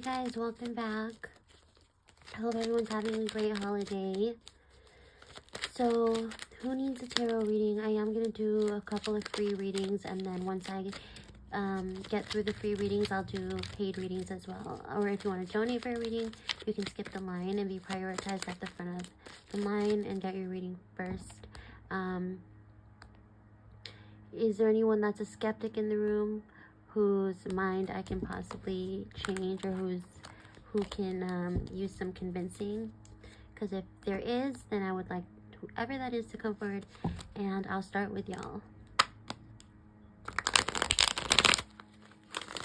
guys, welcome back. I hope everyone's having a great holiday. So, who needs a tarot reading? I am going to do a couple of free readings, and then once I get through the free readings, I'll do paid readings as well. Or if you want to donate for a reading, you can skip the line and be prioritized at the front of the line and get your reading first. Is there anyone that's a skeptic in the room whose mind I can possibly change, or who can use some convincing? Because if there is, then I would like whoever that is to come forward, and I'll start with y'all.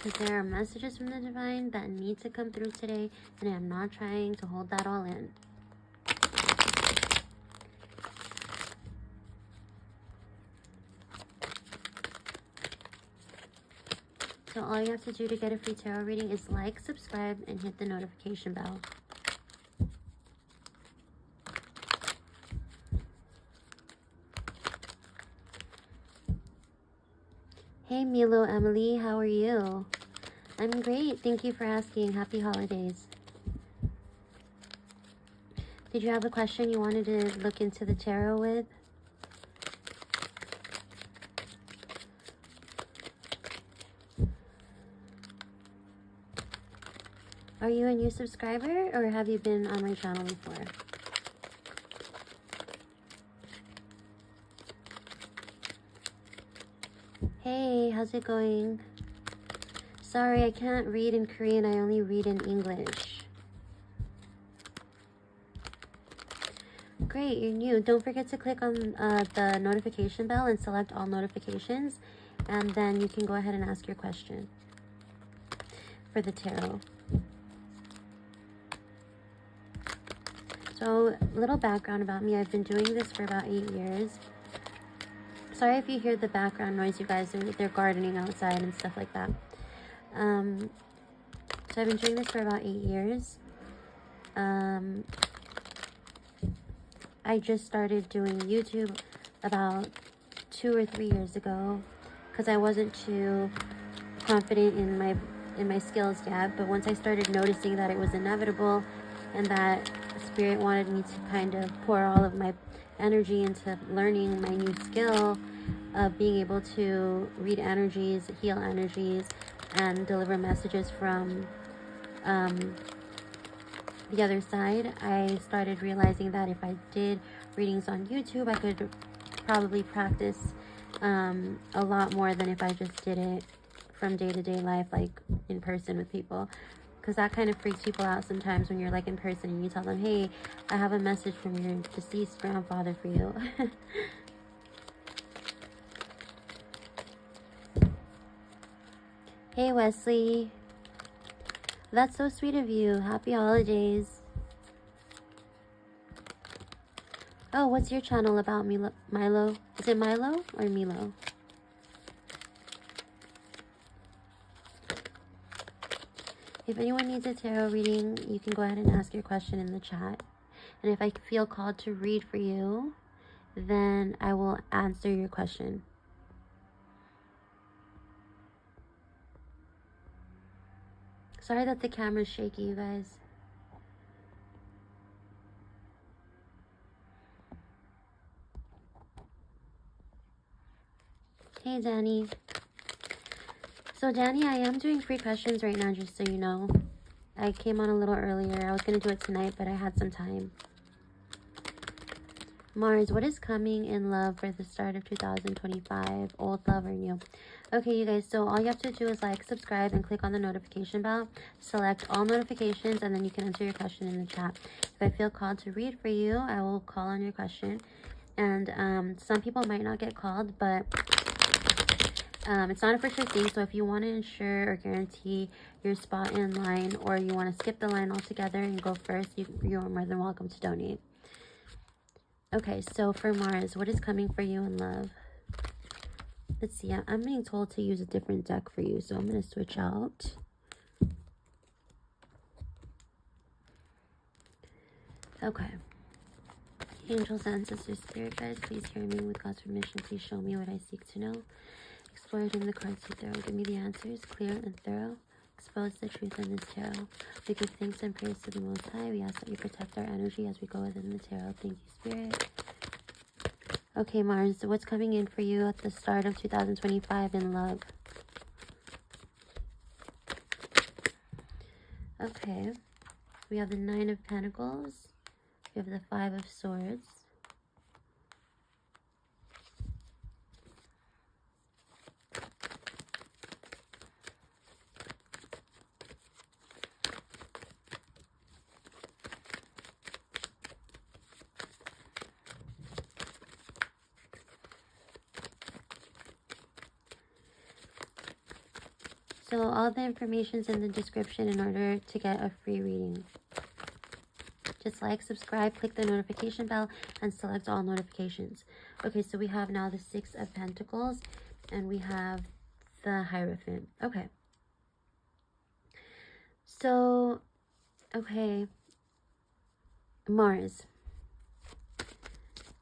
Because there are messages from the divine that need to come through today, and I'm not trying to hold that all in. So all you have to do to get a free tarot reading is like, subscribe, and hit the notification bell. Hey Milo, Emily, how are you? I'm great, thank you for asking. Happy holidays. Did you have a question you wanted to look into the tarot with? Are you a new subscriber, or have you been on my channel before? Hey, how's it going? Sorry, I can't read in Korean. I only read in English. Great, you're new. Don't forget to click on the notification bell and select all notifications. And then you can go ahead and ask your question for the tarot. So, little background about me. I've been doing this for about 8 years. Sorry if you hear the background noise, you guys. They're gardening outside and stuff like that. So I've been doing this for about 8 years. I just started doing YouTube about 2 or 3 years ago because I wasn't too confident in my skills yet. But once I started noticing that it was inevitable and that Spirit wanted me to kind of pour all of my energy into learning my new skill of being able to read energies, heal energies, and deliver messages from the other side, I started realizing that if I did readings on YouTube, I could probably practice a lot more than if I just did it from day-to-day life, like in person with people. Because that kind of freaks people out sometimes when you're like in person and you tell them, hey, I have a message from your deceased grandfather for you. Hey Wesley, that's so sweet of you. Happy holidays. Oh, what's your channel about, Milo? Is it Milo or Milo? If anyone needs a tarot reading, you can go ahead and ask your question in the chat. And if I feel called to read for you, then I will answer your question. Sorry that the camera's shaky, you guys. Hey, Danny. So, Danny, I am doing free questions right now, just so you know. I came on a little earlier. I was going to do it tonight, but I had some time. Mars, what is coming in love for the start of 2025? Old love or new? Okay, you guys, so all you have to do is like, subscribe, and click on the notification bell. Select all notifications, and then you can enter your question in the chat. If I feel called to read for you, I will call on your question. And some people might not get called, but it's not a for sure thing. So if you want to ensure or guarantee your spot in line, or you want to skip the line altogether and go first, you are more than welcome to donate. Okay, so for Mars, what is coming for you in love? Let's see, I'm being told to use a different deck for you, so I'm going to switch out. Okay. Angels, ancestors, spirit guides, please hear me. With God's permission, please show me what I seek to know. Explore it in the cards you throw. Give me the answers, clear and thorough. expose the truth in this tarot. We give thanks and praise to the Most High. We ask that you protect our energy as we go within the tarot. Thank you, Spirit. Okay, Mars, what's coming in for you at the start of 2025 in love? Okay, we have the Nine of Pentacles. We have the Five of Swords. So all the information's in the description in order to get a free reading. Just like, subscribe, click the notification bell, and select all notifications. Okay, so we have now the Six of Pentacles, and we have the Hierophant. Okay. So, okay. Mars.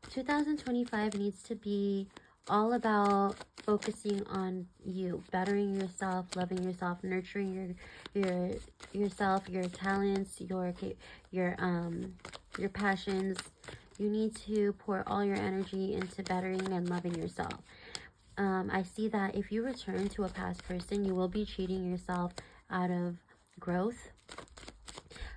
2025 needs to be all about focusing on you, bettering yourself, loving yourself, nurturing yourself, your talents, your passions. You need to pour all your energy into bettering and loving yourself. I see that if you return to a past person, you will be cheating yourself out of growth.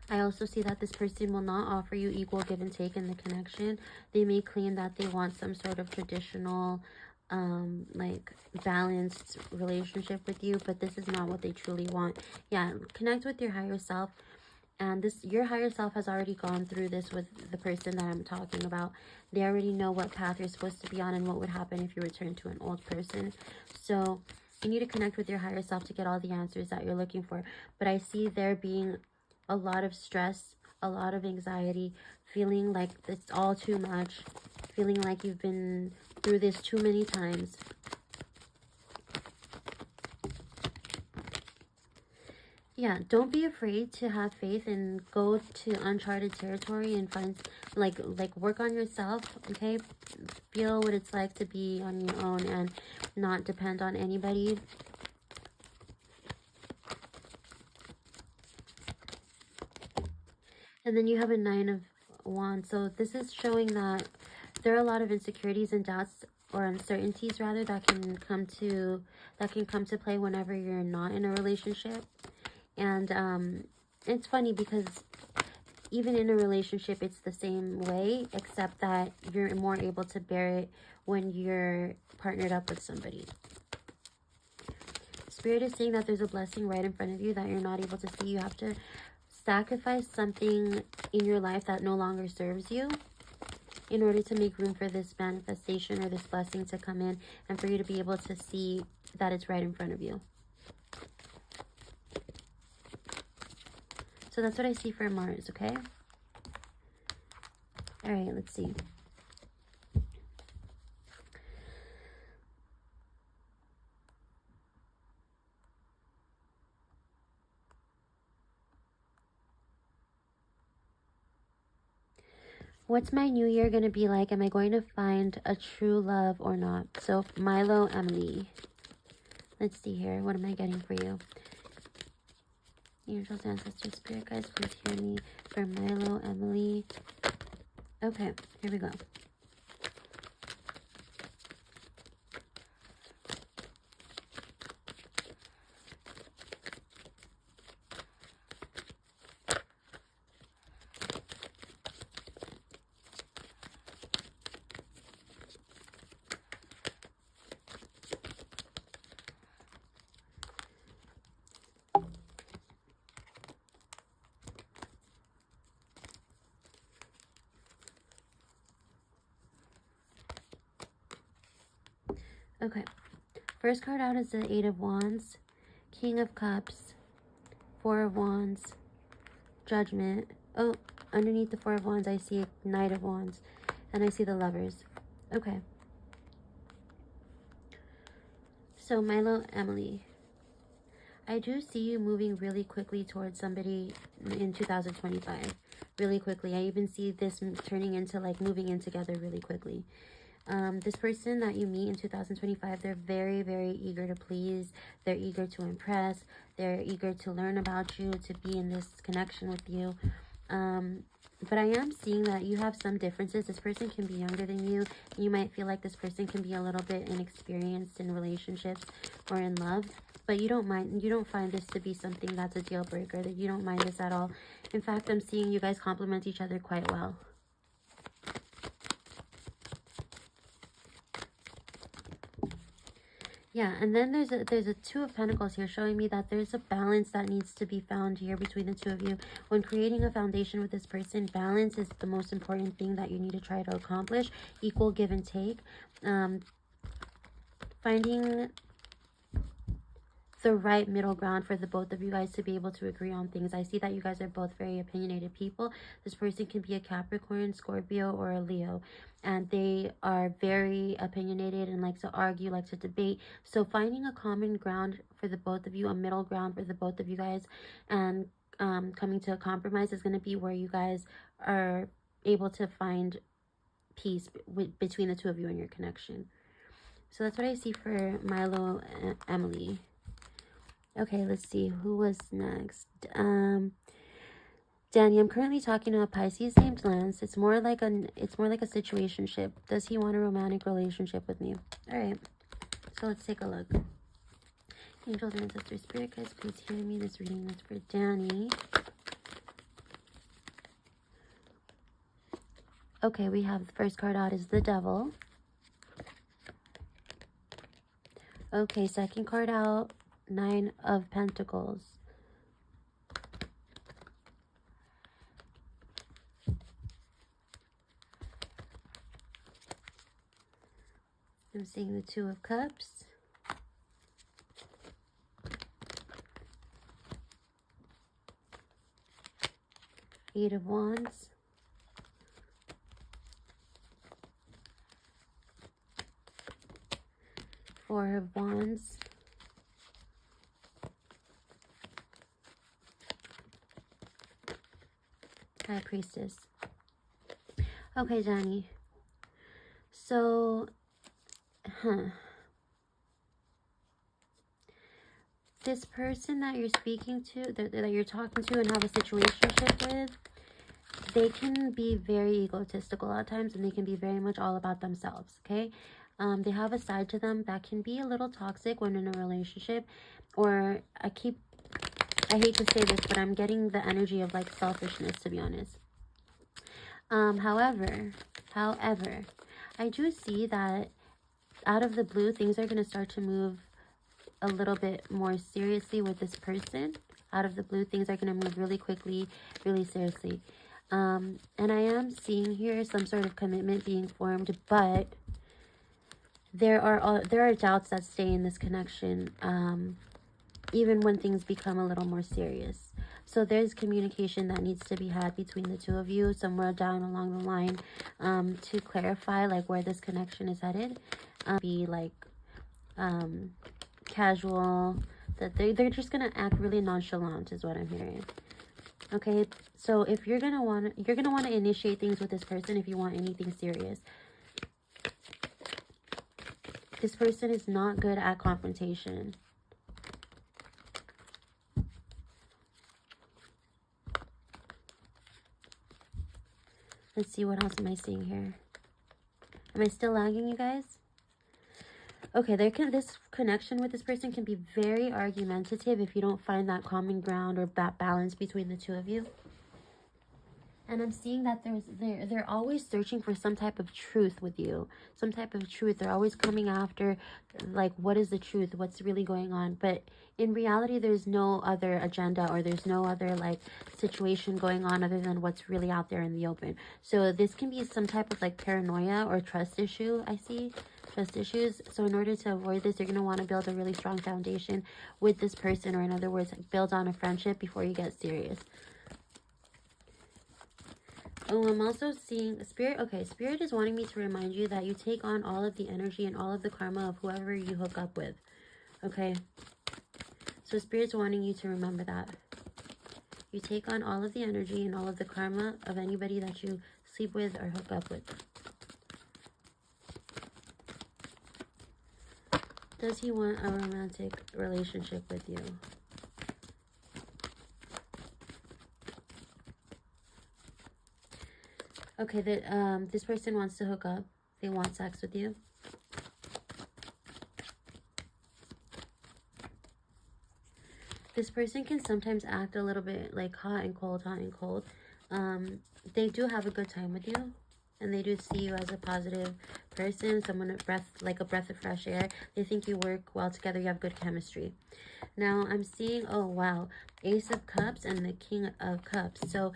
I also see that this person will not offer you equal give and take in the connection. They may claim that they want some sort of traditional, like balanced relationship with you, but this is not what they truly want. Yeah, connect with your higher self. And your higher self has already gone through this with the person that I'm talking about. They already know what path you're supposed to be on and what would happen if you return to an old person. So you need to connect with your higher self to get all the answers that you're looking for. But I see there being a lot of stress, a lot of anxiety, feeling like it's all too much, feeling like you've been through this too many times. Yeah, don't be afraid to have faith and go to uncharted territory and find, like work on yourself, okay? Feel what it's like to be on your own and not depend on anybody. And then you have a Nine of Wands. So this is showing that there are a lot of insecurities and doubts, or uncertainties rather, that can come to play whenever you're not in a relationship. And it's funny because even in a relationship, it's the same way, except that you're more able to bear it when you're partnered up with somebody. Spirit is saying that there's a blessing right in front of you that you're not able to see. You have to sacrifice something in your life that no longer serves you in order to make room for this manifestation or this blessing to come in, and for you to be able to see that it's right in front of you. So that's what I see for Mars, okay? All right, let's see. What's my new year going to be like? Am I going to find a true love or not? So, Milo, Emily. Let's see here. What am I getting for you? Angels, ancestors, spirit guides, please hear me for Milo, Emily. Okay, here we go. Okay, first card out is the Eight of Wands, King of Cups, Four of Wands, Judgment. Oh, underneath the Four of Wands, I see a Knight of Wands, and I see the Lovers. Okay. So, Milo, Emily, I do see you moving really quickly towards somebody in 2025. Really quickly. I even see this turning into like moving in together really quickly. This person that you meet in 2025, they're very, very eager to please. They're eager to impress. They're eager to learn about you, to be in this connection with you. But I am seeing that you have some differences. This person can be younger than you. You might feel like this person can be a little bit inexperienced in relationships or in love. But you don't mind, you don't find this to be something that's a deal breaker, that you don't mind this at all. In fact, I'm seeing you guys complement each other quite well. Yeah, and then there's a Two of Pentacles here showing me that there's a balance that needs to be found here between the two of you. When creating a foundation with this person, balance is the most important thing that you need to try to accomplish. Equal give and take. Finding the right middle ground for the both of you guys to be able to agree on things. I see that you guys are both very opinionated people. This person can be a Capricorn, Scorpio, or a Leo, and they are very opinionated and like to argue, like to debate. So finding a common ground for the both of you, a middle ground for the both of you guys, and coming to a compromise is going to be where you guys are able to find peace between the two of you and your connection. So that's what I see for Milo and Emily. Okay, let's see who was next. Danny, I'm currently talking to a Pisces named Lance. It's more like a situationship. Does he want a romantic relationship with me? All right, so let's take a look. Angels, ancestors, spirit guides, please hear me. This reading is for Danny. Okay, we have the first card out is the Devil. Okay, second card out, Nine of Pentacles. I'm seeing the Two of Cups. Eight of Wands. Four of Wands. High Priestess. Okay, Johnny. So, this person that you're speaking to, that you're talking to and have a situationship with, they can be very egotistical at times, and they can be very much all about themselves, okay? They have a side to them that can be a little toxic when in a relationship, or I hate to say this, but I'm getting the energy of like selfishness, to be honest. However, I do see that out of the blue, things are going to start to move a little bit more seriously with this person. Out of the blue, things are going to move really quickly, really seriously. And I am seeing here some sort of commitment being formed, but there are doubts that stay in this connection, even when things become a little more serious. So there's communication that needs to be had between the two of you somewhere down along the line, to clarify like where this connection is headed. Be like casual, that they're just gonna act really nonchalant is what I'm hearing. Okay, so if you're gonna want to initiate things with this person if you want anything serious. This person is not good at confrontation. Let's see, what else am I seeing here? Am I still lagging, you guys? Okay, this connection with this person can be very argumentative if you don't find that common ground or that balance between the two of you. And I'm seeing that they're always searching for some type of truth with you. Some type of truth. They're always coming after, like, what is the truth? What's really going on? But in reality, there's no other agenda, or there's no other, like, situation going on other than what's really out there in the open. So this can be some type of, like, paranoia or trust issue, I see. Trust issues. So in order to avoid this, you're going to want to build a really strong foundation with this person, or in other words, build on a friendship before you get serious. Oh, I'm also seeing Spirit. Okay, Spirit is wanting me to remind you that you take on all of the energy and all of the karma of whoever you hook up with. Okay? So Spirit's wanting you to remember that. You take on all of the energy and all of the karma of anybody that you sleep with or hook up with. Does he want a romantic relationship with you? Okay, this person wants to hook up. They want sex with you. This person can sometimes act a little bit like hot and cold, hot and cold. They do have a good time with you. And they do see you as a positive person, someone like a breath of fresh air. They think you work well together. You have good chemistry. Now, I'm seeing, oh, wow, Ace of Cups and the King of Cups. So,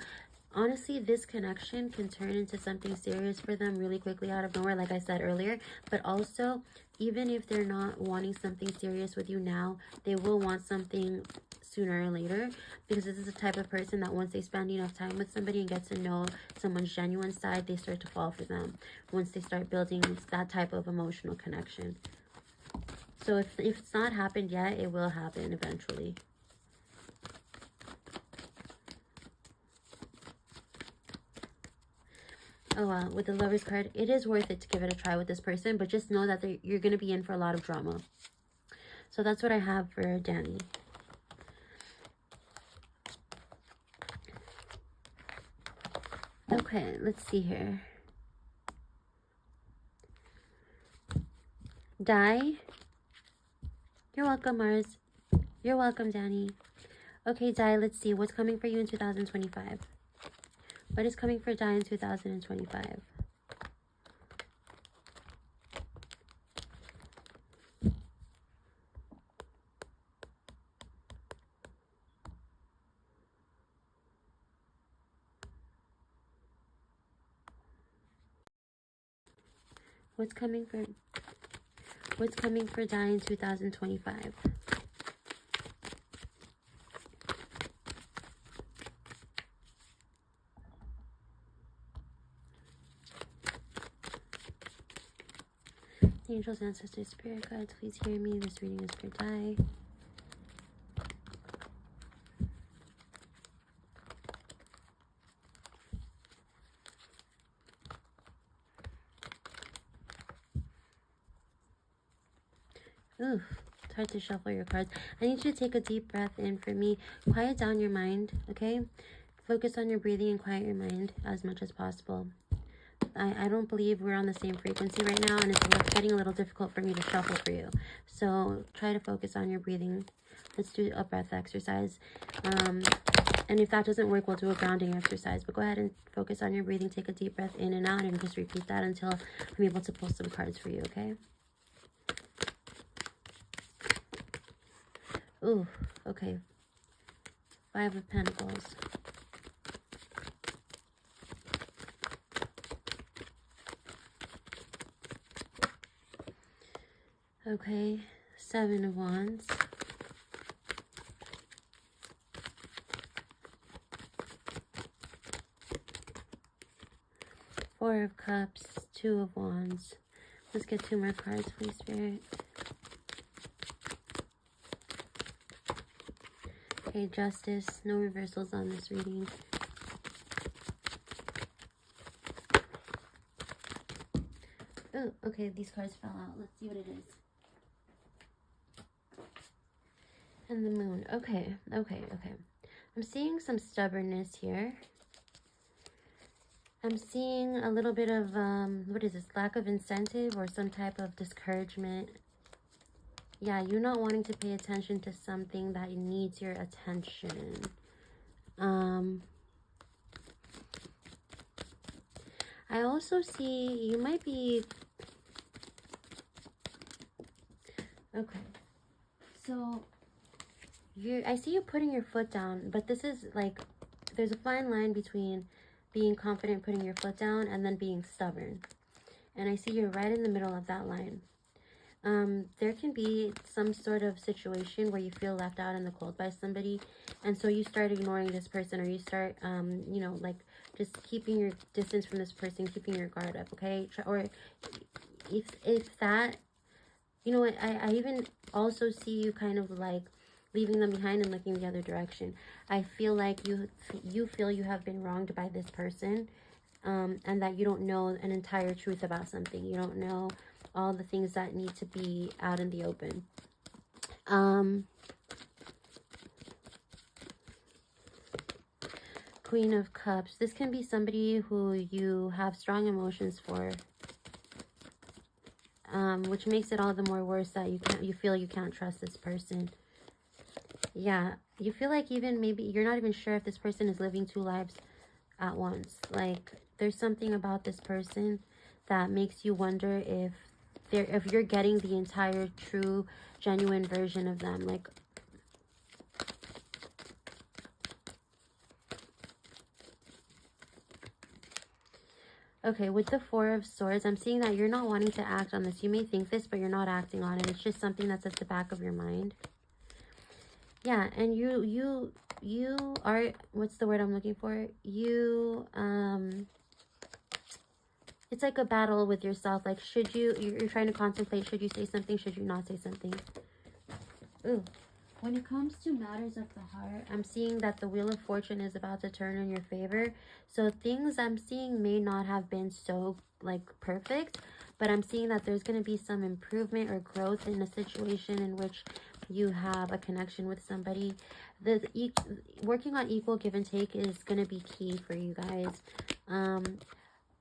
honestly, this connection can turn into something serious for them really quickly out of nowhere, like I said earlier. But also, even if they're not wanting something serious with you now, they will want something sooner or later, because this is the type of person that once they spend enough time with somebody and get to know someone's genuine side, they start to fall for them once they start building that type of emotional connection. So if it's not happened yet, it will happen eventually. Oh, wow. With the Lover's card, it is worth it to give it a try with this person, but just know that you're going to be in for a lot of drama. So that's what I have for Danny. Okay, let's see here. Di. You're welcome, Mars. You're welcome, Danny. Okay, Di, let's see. What's coming for you in 2025? What is coming for Di in 2025? What's coming for Di in 2025? Angels, ancestors, spirit guides, please hear me. This reading is for Di. Oof, it's hard to shuffle your cards. I need you to take a deep breath in for me. Quiet down your mind, okay? Focus on your breathing and quiet your mind as much as possible. I don't believe we're on the same frequency right now, and it's getting a little difficult for me to shuffle for you. So try to focus on your breathing. Let's do a breath exercise. And if that doesn't work, we'll do a grounding exercise. But go ahead and focus on your breathing. Take a deep breath in and out, and just repeat that until I'm able to pull some cards for you, okay? Ooh, okay. 5 of Pentacles. Okay, 7 of Wands. Four of Cups, 2 of Wands. Let's get 2 more cards, please, Spirit. Okay, Justice. No reversals on this reading. Oh, okay, these cards fell out. Let's see what it is. And the Moon. Okay. I'm seeing some stubbornness here. I'm seeing a little bit of, what is this? Lack of incentive or some type of discouragement. Yeah, you're not wanting to pay attention to something that needs your attention. I also see you might be... Okay. So, I see you putting your foot down, but this is like, there's a fine line between being confident putting your foot down and then being stubborn. And I see you're right in the middle of that line. There can be some sort of situation where you feel left out in the cold by somebody, and so you start ignoring this person, or you start, you know, like just keeping your distance from this person, keeping your guard up, okay? Or if that, you know what, I even also see you kind of like leaving them behind and looking the other direction. I feel like you feel you have been wronged by this person, and that you don't know an entire truth about something. You don't know all the things that need to be out in the open. Queen of Cups. This can be somebody who you have strong emotions for, which makes it all the more worse that you feel you can't trust this person. Yeah, you feel like even maybe you're not even sure if this person is living two lives at once. Like, there's something about this person that makes you wonder if you're getting the entire true genuine version of them. Like, okay, with the Four of Swords, I'm seeing that you're not wanting to act on this. You may think this, but you're not acting on it. It's just something that's at the back of your mind. Yeah, and you are, what's the word I'm looking for? It's like a battle with yourself. Like, you're trying to contemplate, should you say something, should you not say something? Ooh. When it comes to matters of the heart, I'm seeing that the Wheel of Fortune is about to turn in your favor. So things I'm seeing may not have been so, like, perfect, but I'm seeing that there's going to be some improvement or growth in a situation in which you have a connection with somebody. Working on equal give and take is going to be key for you guys.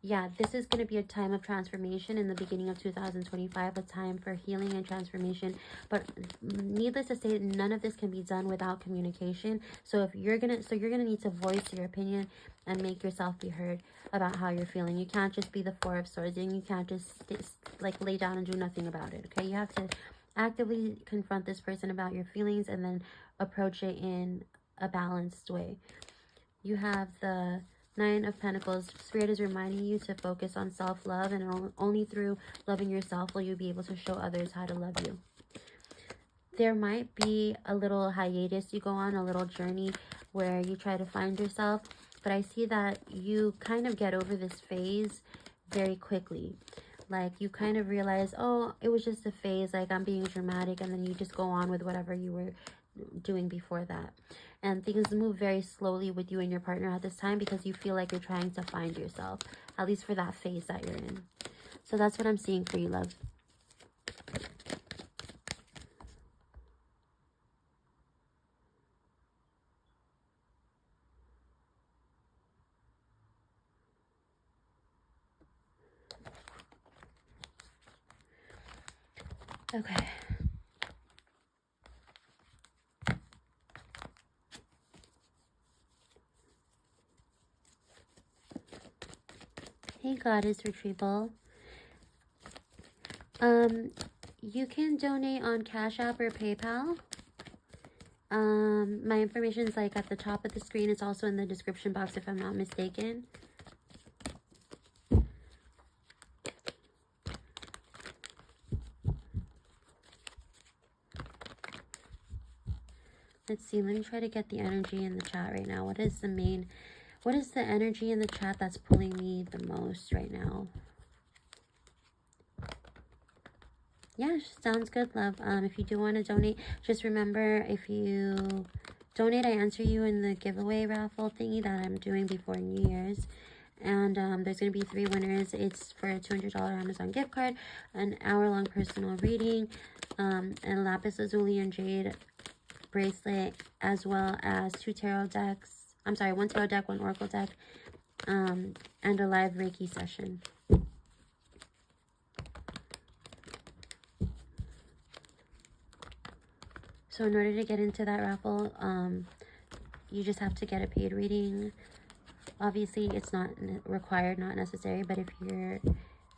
Yeah, this is going to be a time of transformation in the beginning of 2025, a time for healing and transformation. But needless to say, none of this can be done without communication. So you're gonna need to voice your opinion and make yourself be heard about how you're feeling. You can't just be the Four of Swords, and you can't just like lay down and do nothing about it. Okay, you have to actively confront this person about your feelings and then approach it in a balanced way. You have the Nine of Pentacles. Spirit is reminding you to focus on self-love, and only through loving yourself will you be able to show others how to love you. There might be a little hiatus you go on, a little journey where you try to find yourself, but I see that you kind of get over this phase very quickly. Like, you kind of realize, oh, it was just a phase, like I'm being dramatic, and then you just go on with whatever you were doing before that. And things move very slowly with you and your partner at this time because you feel like you're trying to find yourself, at least for that phase that you're in. So that's what I'm seeing for you, love. Okay. Hey, Goddess Retrieval. You can donate on Cash App or PayPal. My information is like at the top of the screen. It's also in the description box if I'm not mistaken. Let's see, let me try to get the energy in the chat right now. What is the energy in the chat that's pulling me the most right now? Yeah, sounds good, love. If you do want to donate, just remember, if you donate, I answer you in the giveaway raffle thingy that I'm doing before New Year's. And there's going to be 3 winners. It's for a $200 Amazon gift card, an hour-long personal reading, and lapis lazuli and jade bracelet, as well as 2 tarot decks. I'm sorry, 1 tarot deck, 1 oracle deck, and a live Reiki session. So in order to get into that raffle, you just have to get a paid reading. Obviously, it's not required, not necessary, but if you're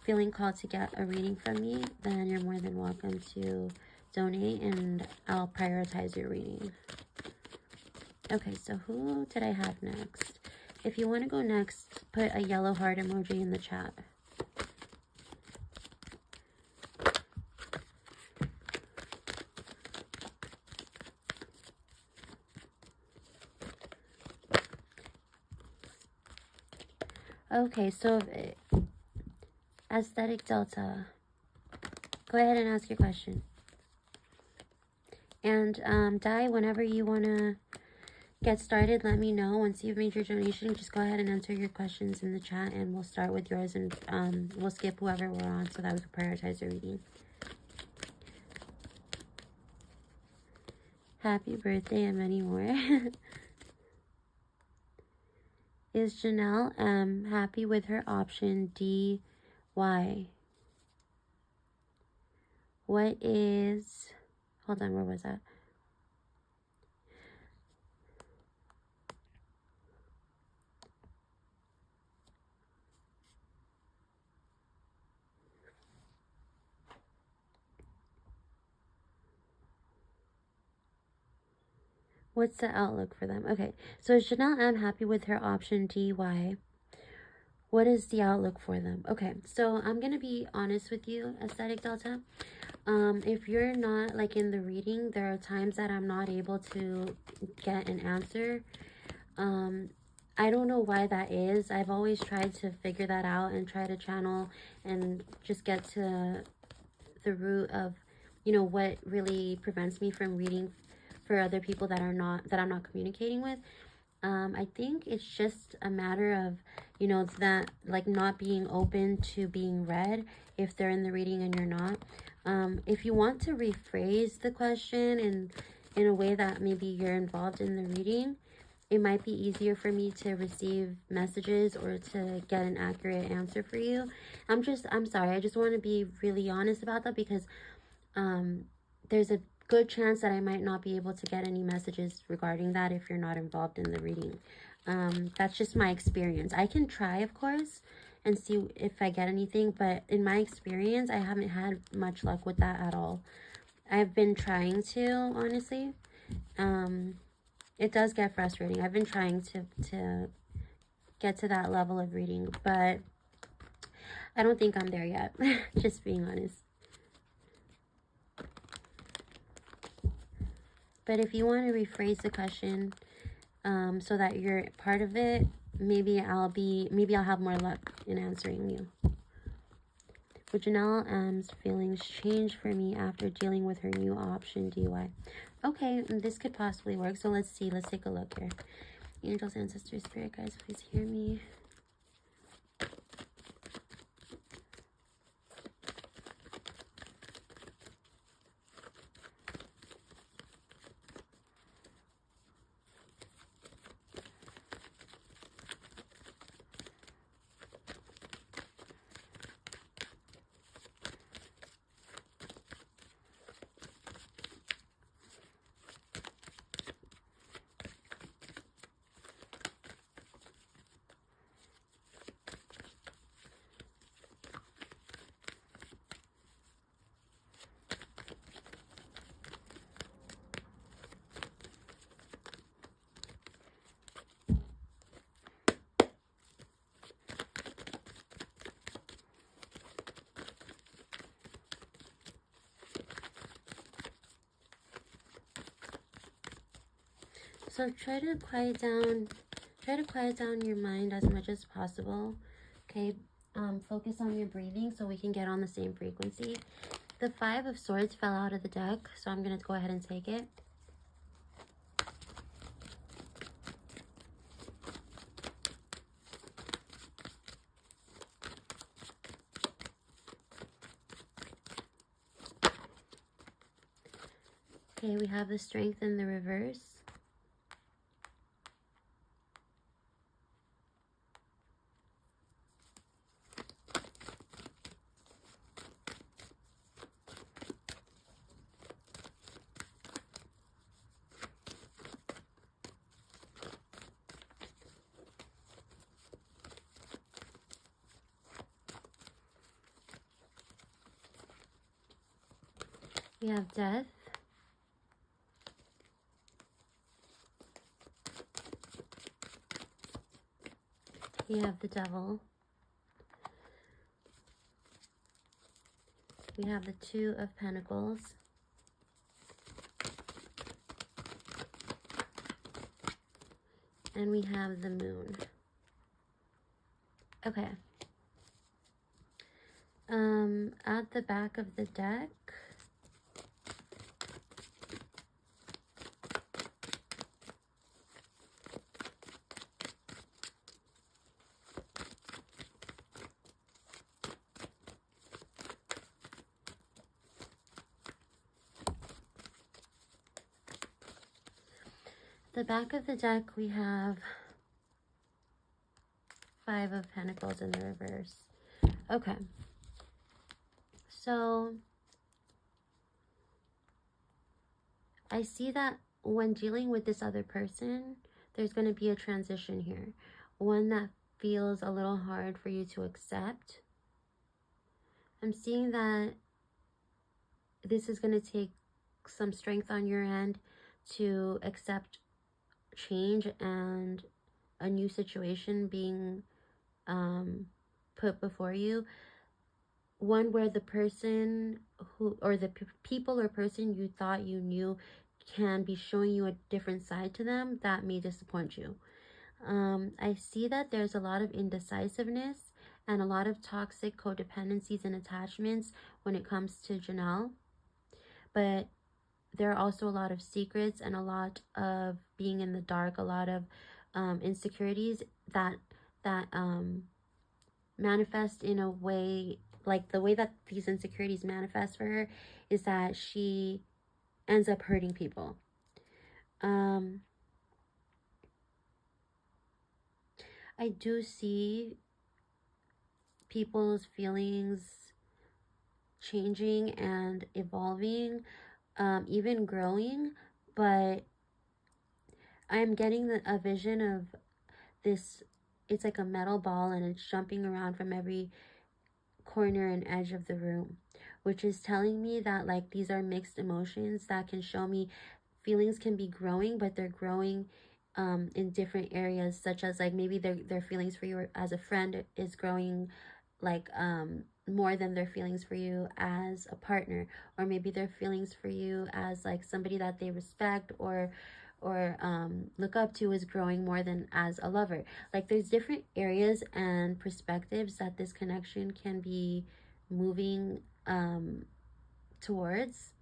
feeling called to get a reading from me, then you're more than welcome to donate, and I'll prioritize your reading. Okay, so who did I have next? If you want to go next, put a yellow heart emoji in the chat. Okay, so Aesthetic Delta, go ahead and ask your question. And Di, whenever you want to get started, let me know. Once you've made your donation, just go ahead and enter your questions in the chat, and we'll start with yours, and we'll skip whoever we're on so that we can prioritize your reading. Happy birthday and many more. Is Janelle M happy with her option D? Why? What is... Hold on, where was that? What's the outlook for them? Okay, so is Janelle M happy with her option D? Why? What is the outlook for them? Okay, so I'm going to be honest with you, Aesthetic Delta. If you're not, like, in the reading, there are times that I'm not able to get an answer. I don't know why that is. I've always tried to figure that out and try to channel and just get to the root of, you know, what really prevents me from reading for other people that I'm not communicating with. I think it's just a matter of, you know, that, like, not being open to being read if they're in the reading and you're not. If you want to rephrase the question in a way that maybe you're involved in the reading, it might be easier for me to receive messages or to get an accurate answer for you. I'm sorry. I just want to be really honest about that, because there's a good chance that I might not be able to get any messages regarding that if you're not involved in the reading. That's just my experience. I can try, of course, and see if I get anything, but in my experience, I haven't had much luck with that at all. I've been trying to, honestly. It does get frustrating. I've been trying to get to that level of reading, but I don't think I'm there yet. Just being honest. But if you want to rephrase the question so that you're part of it, maybe I'll have more luck in answering you. Would Janelle M's feelings change for me after dealing with her new option DY? Okay, this could possibly work. So let's see. Let's take a look here. Angels, ancestors, spirit guides, please hear me. So try to quiet down your mind as much as possible. Okay, focus on your breathing so we can get on the same frequency. The 5 of Swords fell out of the deck, so I'm going to go ahead and take it. Okay, we have the Strength in the reverse. We have Death. We have the Devil. We have the 2 of Pentacles. And we have the Moon. Okay. At the back of the deck, the back of the deck, we have 5 of Pentacles in the reverse. Okay. So I see that when dealing with this other person, there's going to be a transition here. One that feels a little hard for you to accept. I'm seeing that this is going to take some strength on your end to accept change and a new situation being put before you. One where the person who, or the people or person you thought you knew can be showing you a different side to them that may disappoint you. I see that there's a lot of indecisiveness and a lot of toxic codependencies and attachments when it comes to Janelle. But there are also a lot of secrets and a lot of being in the dark, a lot of insecurities that manifest in a way, like the way that these insecurities manifest for her is that she ends up hurting people. I do see people's feelings changing and evolving, even growing, but I'm getting a vision of this. It's like a metal ball and it's jumping around from every corner and edge of the room, which is telling me that like these are mixed emotions that can show me feelings can be growing, but they're growing in different areas, such as like maybe their feelings for you as a friend is growing like more than their feelings for you as a partner, or maybe their feelings for you as like somebody that they respect or look up to is growing more than as a lover. Like there's different areas and perspectives that this connection can be moving towards.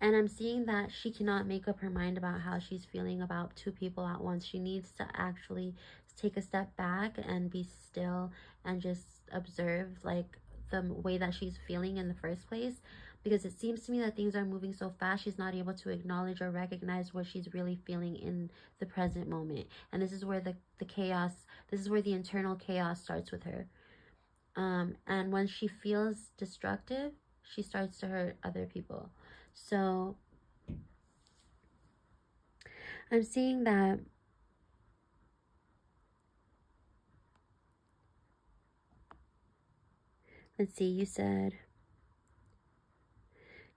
And I'm seeing that she cannot make up her mind about how she's feeling about 2 people at once. She needs to actually take a step back and be still and just observe like the way that she's feeling in the first place. Because it seems to me that things are moving so fast, she's not able to acknowledge or recognize what she's really feeling in the present moment. And this is where the chaos, this is where the internal chaos starts with her. And when she feels destructive, she starts to hurt other people. So I'm seeing that let's see, you said,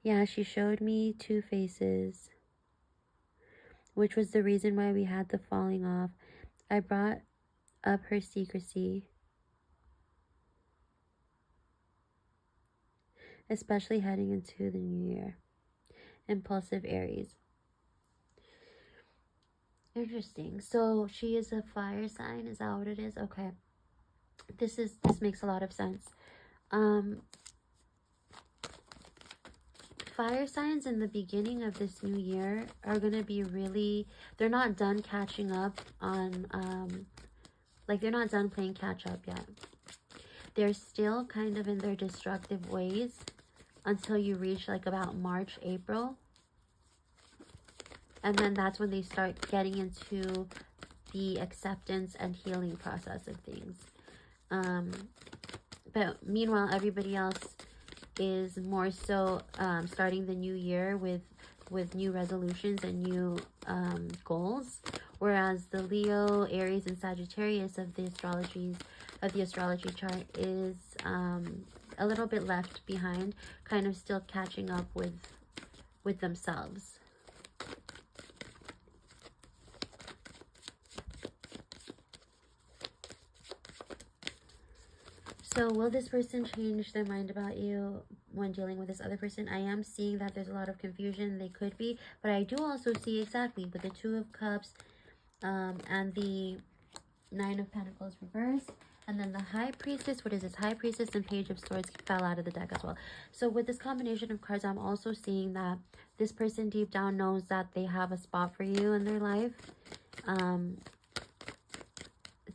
yeah, she showed me 2 faces, which was the reason why we had the falling off. I brought up her secrecy, especially heading into the new year. Impulsive Aries. Interesting. So she is a fire sign. Is that what it is? Okay. This makes a lot of sense. Fire signs in the beginning of this new year are going to be really, they're not done catching up on, like they're not done playing catch up yet. They're still kind of in their destructive ways until you reach like about March, April. And then that's when they start getting into the acceptance and healing process of things. But meanwhile, everybody else is more so starting the new year with new resolutions and new goals. Whereas the Leo, Aries, and Sagittarius of the astrology chart is a little bit left behind, kind of still catching up with themselves. So will this person change their mind about you when dealing with this other person? I am seeing that there's a lot of confusion. They could be, but I do also see exactly with the 2 of Cups and the 9 of Pentacles reversed. And then the High Priestess, what is this? High Priestess and Page of Swords fell out of the deck as well. So with this combination of cards, I'm also seeing that this person deep down knows that they have a spot for you in their life.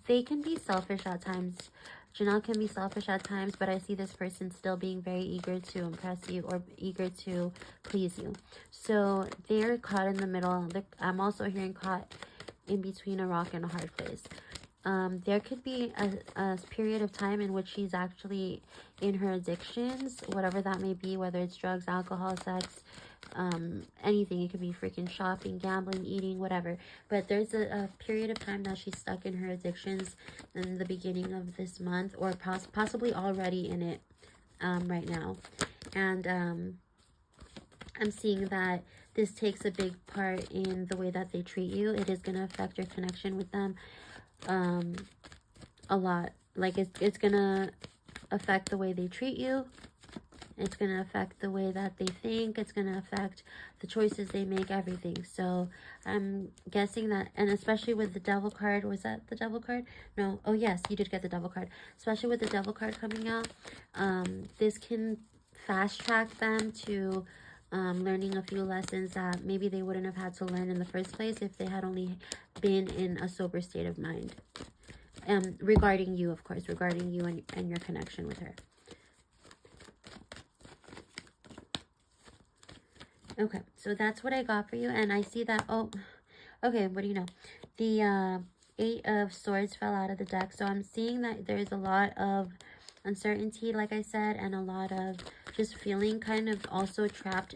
They can be selfish at times. Janelle can be selfish at times, but I see this person still being very eager to impress you or eager to please you. So they're caught in the middle. I'm also hearing caught in between a rock and a hard place. There could be a period of time in which she's actually in her addictions, whatever that may be, whether it's drugs, alcohol, sex, anything. It could be freaking shopping, gambling, eating, whatever. But there's a period of time that she's stuck in her addictions in the beginning of this month, or possibly already in it right now. And I'm seeing that this takes a big part in the way that they treat you. It is going to affect your connection with them a lot. Like it's going to affect the way they treat you. It's going to affect the way that they think. It's going to affect the choices they make, everything. So I'm guessing that, and especially with the devil card, was that the devil card? No. Oh, yes, you did get the devil card. Especially with the devil card coming out, this can fast track them to learning a few lessons that maybe they wouldn't have had to learn in the first place if they had only been in a sober state of mind. Regarding you, of course, regarding you and your connection with her. Okay, so that's what I got for you. And I see that, oh, okay, what do you know? The 8 of Swords fell out of the deck. So I'm seeing that there's a lot of uncertainty, like I said, and a lot of just feeling kind of also trapped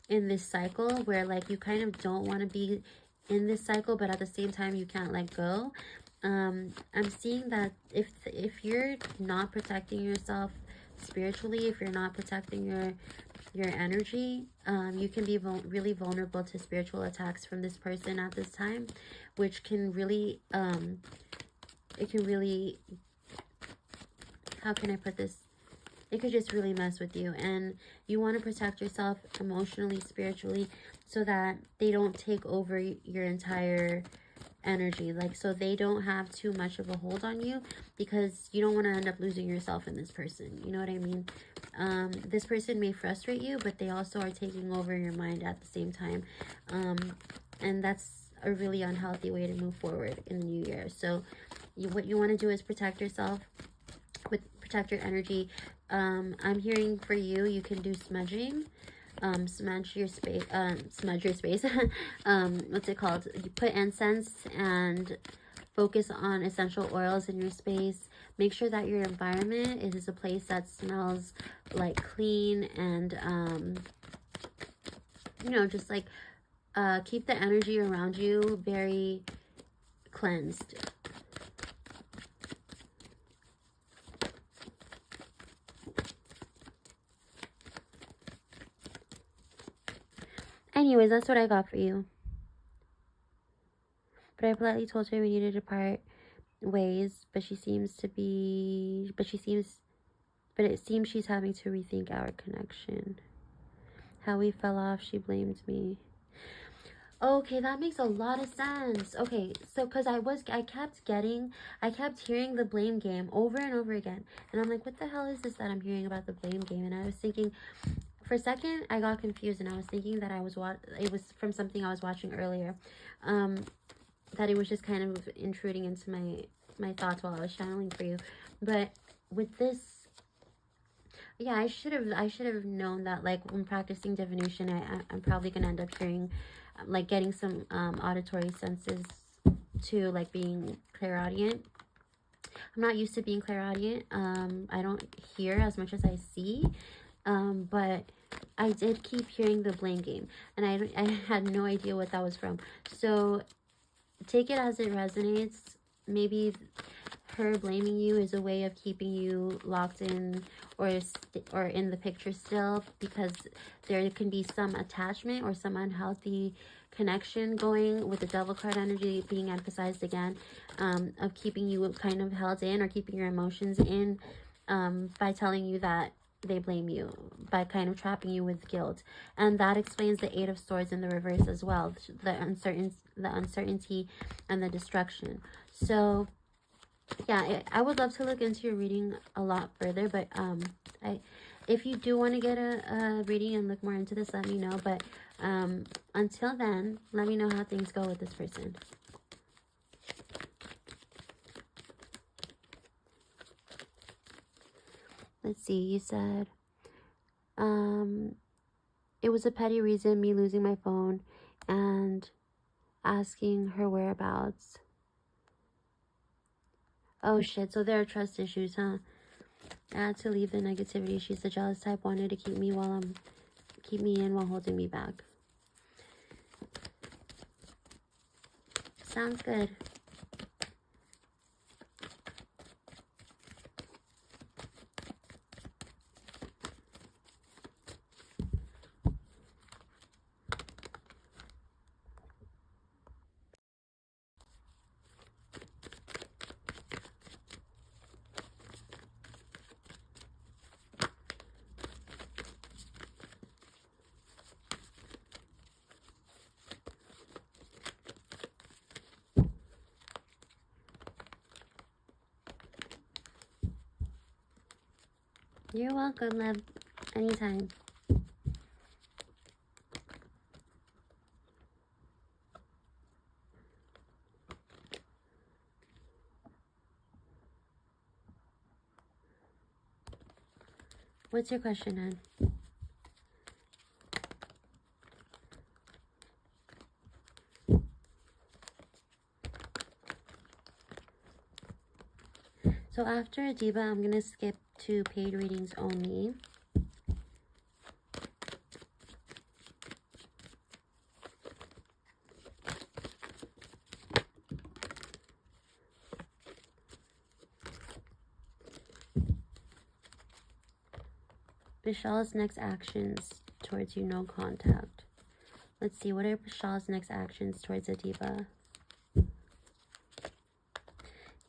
in this cycle where, like, you kind of don't want to be in this cycle, but at the same time, you can't let go. I'm seeing that if you're not protecting yourself spiritually, if you're not protecting your energy, you can be really vulnerable to spiritual attacks from this person at this time, which can really it can really, how can I put this, it could just really mess with you. And you want to protect yourself emotionally, spiritually, so that they don't take over your entire energy, like, so they don't have too much of a hold on you, because you don't want to end up losing yourself in this person. You know what I mean? This person may frustrate you, but they also are taking over your mind at the same time, and that's a really unhealthy way to move forward in the new year. So what you want to do is protect yourself, protect your energy. I'm hearing for you, you can do smudging. Smudge your space, what's it called? You put incense and focus on essential oils in your space. Make sure that your environment is a place that smells like clean and, you know, just like, keep the energy around you very cleansed. Anyways, that's what I got for you. But I politely told her we needed to part ways, but it seems she's having to rethink our connection. How we fell off, she blamed me. Okay, that makes a lot of sense. Okay, so because I kept hearing the blame game over and over again. And I'm like, what the hell is this that I'm hearing about the blame game? And I was thinking, for a second, I got confused, and I was thinking that it was from something I was watching earlier. That it was just kind of intruding into my thoughts while I was channeling for you. But with this, yeah, I should have known that, like, when practicing divination, I'm probably gonna end up hearing, like, getting some auditory senses to, like, being clairaudient. I'm not used to being clairaudient. I don't hear as much as I see. But I did keep hearing the blame game, and I had no idea what that was from. So take it as it resonates. Maybe her blaming you is a way of keeping you locked in or in the picture still, because there can be some attachment or some unhealthy connection going with the devil card energy being emphasized again, of keeping you kind of held in or keeping your emotions in, by telling you that they blame you, by kind of trapping you with guilt. And that explains the 8 of Swords in the reverse as well, the uncertainty and the destruction. So yeah, I would love to look into your reading a lot further, but if you do want to get a reading and look more into this, let me know. But until then, let me know how things go with this person. Let's see, you said, it was a petty reason, me losing my phone and asking her whereabouts. Oh shit, so there are trust issues, huh? I had to leave the negativity. She's the jealous type, wanted to keep me in while holding me back. Sounds good. You're welcome, love. Anytime. What's your question, hon? So after a diva, I'm going to skip to paid readings only. Vishal's next actions towards you, no contact. Let's see, what are Vishal's next actions towards a diva?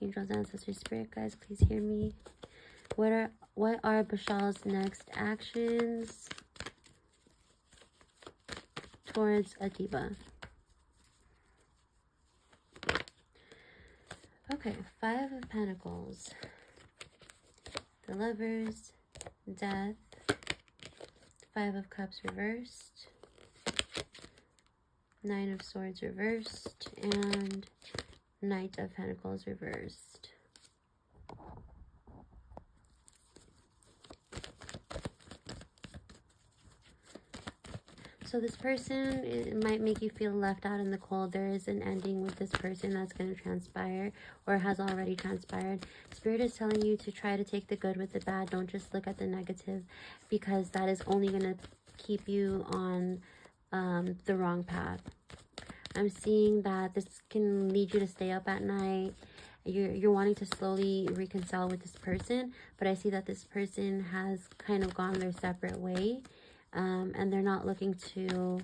Angels, ancestors, spirit guides, please hear me. What are Vishal's next actions towards a diva? Okay, 5 of Pentacles, the Lovers, Death, 5 of Cups reversed, 9 of Swords reversed, and Knight of Pentacles reversed. So this person, it might make you feel left out in the cold. There is an ending with this person that's going to transpire or has already transpired. Spirit is telling you to try to take the good with the bad. Don't just look at the negative, because that is only going to keep you on the wrong path. I'm seeing that this can lead you to stay up at night. You're wanting to slowly reconcile with this person, but I see that this person has kind of gone their separate way. And they're not looking to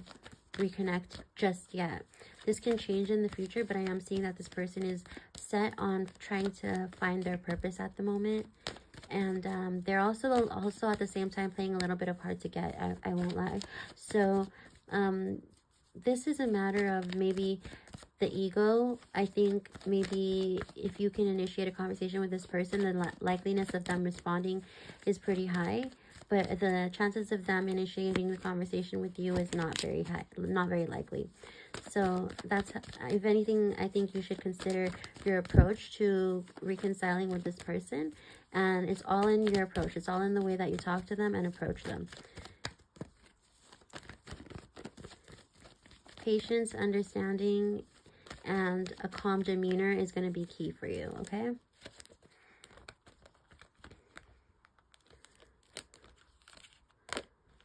reconnect just yet. This can change in the future, but I am seeing that this person is set on trying to find their purpose at the moment. And they're also at the same time playing a little bit of hard to get. I won't lie. So this is a matter of maybe the ego. I think maybe if you can initiate a conversation with this person, the likeliness of them responding is pretty high. But the chances of them initiating the conversation with you is not very high, not very likely. So that's, if anything, I think you should consider your approach to reconciling with this person. And it's all in your approach. It's all in the way that you talk to them and approach them. Patience, understanding, and a calm demeanor is going to be key for you, okay?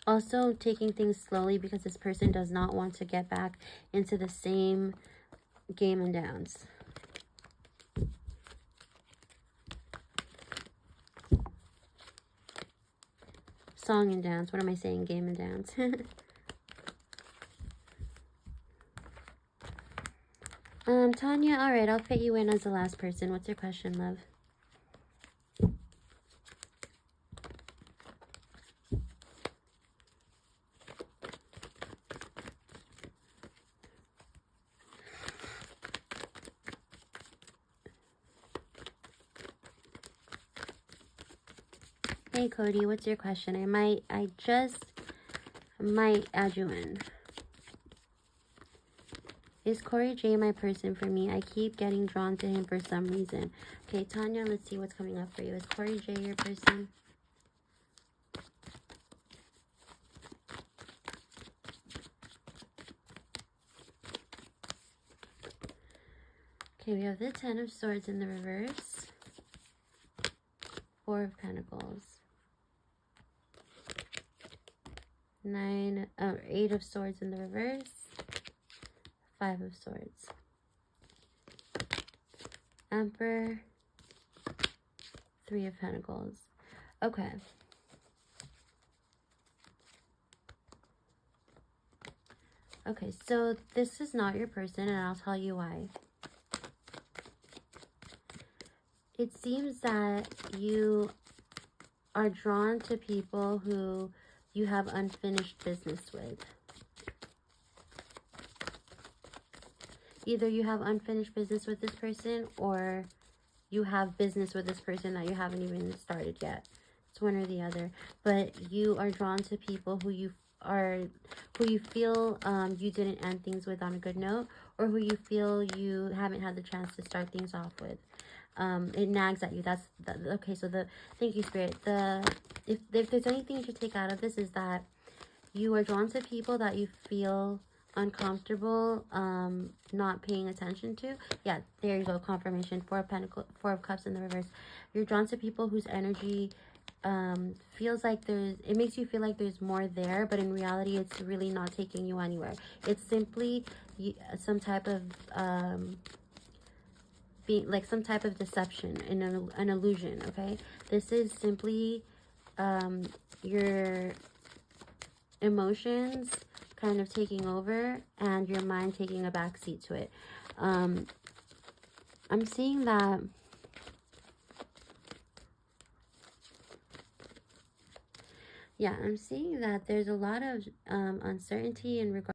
Also, taking things slowly, because this person does not want to get back into the same game and dance. Song and dance. What am I saying? Game and dance. Tanya, all right, I'll fit you in as the last person. What's your question, love? Hey, Cody, what's your question? I just might add you in. Is Corey J my person for me? I keep getting drawn to him for some reason. Okay, Tanya, let's see what's coming up for you. Is Corey J your person? Okay, we have the 10 of Swords in the reverse. 4 of Pentacles. 8 of Swords in the reverse. 5 of Swords. Emperor. 3 of Pentacles. Okay. Okay, so this is not your person, and I'll tell you why. It seems that you are drawn to people who you have unfinished business with. Either you have unfinished business with this person, or you have business with this person that you haven't even started yet. It's one or the other. But you are drawn to people who you feel you didn't end things with on a good note, or who you feel you haven't had the chance to start things off with. It nags at you. Okay. So thank you, Spirit. If there's anything you should take out of this, is that you are drawn to people that you feel uncomfortable not paying attention to. Yeah, there you go. Confirmation. 4 of Cups in the reverse. You're drawn to people whose energy feels like it makes you feel like there's more there, but in reality it's really not taking you anywhere. It's simply some type of some type of deception, an illusion. Okay, this is simply your emotions kind of taking over and your mind taking a back seat to it. I'm seeing that I'm seeing that there's a lot of uncertainty in regard